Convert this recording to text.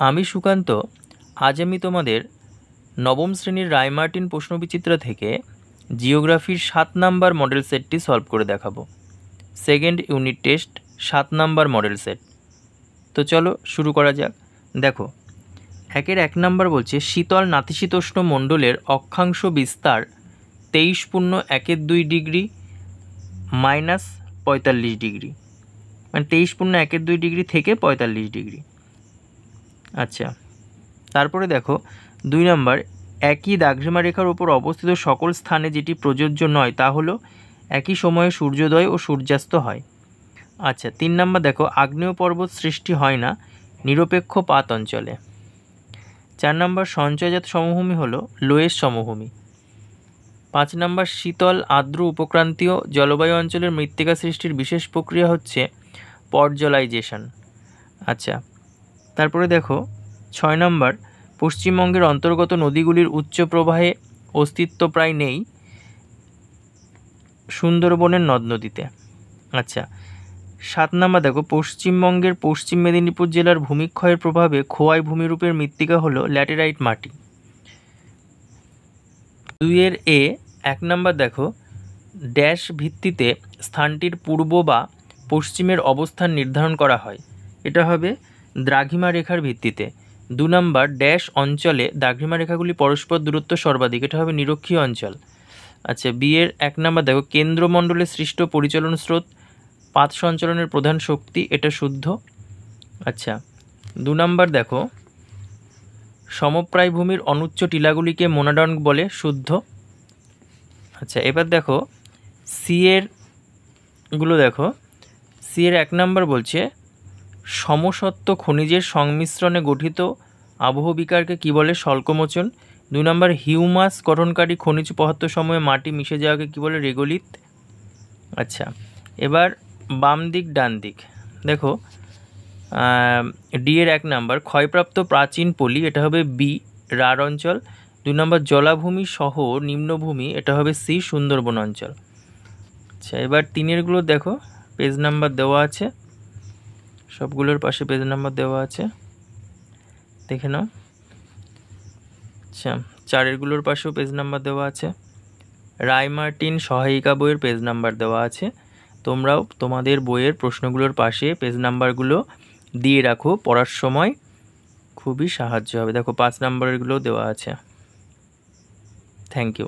আমি সুকান্ত। আজ আমি তোমাদের নবম শ্রেণীর রায়মার্টিন প্রশ্নবিচিত্রা থেকে জিওগ্রাফির 7 নাম্বার মডেল সেটটি সলভ করে দেখাবো। Second unit test 7 number model set. তো চলো শুরু করা যাক। দেখো, 1 নাম্বার বলছে শীতল নাতিশীতোষ্ণ মণ্ডলের অক্ষাংশ বিস্তার 23.1 ডিগ্রি মাইনাস 45 ডিগ্রি, মানে 23.1 ডিগ্রি থেকে 45 ডিগ্রি। আচ্ছা, তারপরে দেখো 2 নাম্বার, একই দাঘ্রিমা রেখার উপর অবস্থিত সকল স্থানে যেটি প্রযোজ্য নয় তা হলো একই সময়ে সূর্যোদয় ও সূর্যাস্ত হয়। আচ্ছা, 3 নাম্বার দেখো, আগ্নেয় পর্বত সৃষ্টি হয় না নিরপেক্ষ পাত অঞ্চলে। 4 নাম্বার, সঞ্চয়জাত সমভূমি হলো লোয়েস সমভূমি। 5 নাম্বার, শীতল আর্দ্র উপক্রান্তীয় জলবায়ু অঞ্চলের মৃত্তিকা সৃষ্টির বিশেষ প্রক্রিয়া হচ্ছে পর্জলাইজেশন। আচ্ছা, তারপরে দেখো 6 নাম্বার, পশ্চিমবঙ্গের অন্তর্গত নদীগুলির উচ্চ প্রবাহে অস্তিত্ব প্রায় নেই সুন্দরবনের নদ নদীতে। আচ্ছা, 7 নাম্বার দেখো, পশ্চিমবঙ্গের পশ্চিম মেদিনীপুর জেলার ভূমিক্ষয়ের প্রভাবে খোয়াই ভূমিরূপের মৃত্তিকা হলো ল্যাটেরাইট মাটি। 2 এ 1 নাম্বার দেখো, ড্যাশ ভিত্তিতে স্থানটির পূর্ব বা পশ্চিমের অবস্থান নির্ধারণ করা হয়, এটা হবে দ্রাঘিমা রেখার ভিত্তিতে। 2 নাম্বার, ড্যাশ অঞ্চলে দ্রাঘিমা রেখাগুলি পরস্পর দূরত্ব সর্বাধিক, এটা হবে নিরক্ষীয় অঞ্চল। আচ্ছা, বিয়ের 1 নাম্বার দেখো, কেন্দ্রমণ্ডলে সৃষ্ট পরিচালন স্রোত পাত সঞ্চালনের প্রধান শক্তি, এটা শুদ্ধ। আচ্ছা, 2 নাম্বার দেখো, সমপ্রায় ভূমির অনুচ্চ টিলাগুলিকে মোনাডন বলে, শুদ্ধ। আচ্ছা, এবার দেখো সি এর গুলো দেখো, সি এর 1 নাম্বার বলছে সমসত্ব খনিজের সংমিশ্রণে গঠিত আবহবিকারকে কি বলে, স্বল্পমোচন। 2 নাম্বার, হিউমাস গঠনকারী খনিজ পদার্থ সময়ে মাটি মিশে যাওয়াকে কি বলে, রেগোলিত। আচ্ছা, এবার বাম দিক ডান দিক দেখো, ডি এর 1 নাম্বার, ক্ষয়প্রাপ্ত প্রাচীন পলি, এটা হবে বি, রাঢ় অঞ্চল। 2 নাম্বার, জলাভূমি সহ নিম্নভূমি, এটা হবে সি, সুন্দরবন অঞ্চল। আচ্ছা, এবার 3 দেখো, পেজ নাম্বার দেওয়া আছে, সবগুলোর পাশে পেজ নাম্বার দেওয়া আছে, দেখে নাও। আচ্ছা, 4 পাশেও পেজ নাম্বার দেওয়া আছে। রায়মার্টিন সহায়িকা বইয়ের পেজ নাম্বার দেওয়া আছে। তোমরাও তোমাদের বইয়ের প্রশ্নগুলোর পাশে পেজ নাম্বারগুলো দিয়ে রাখো, পড়ার সময় খুবই সাহায্য হবে। দেখো 5 নাম্বারেরগুলো দেওয়া আছে। Thank you.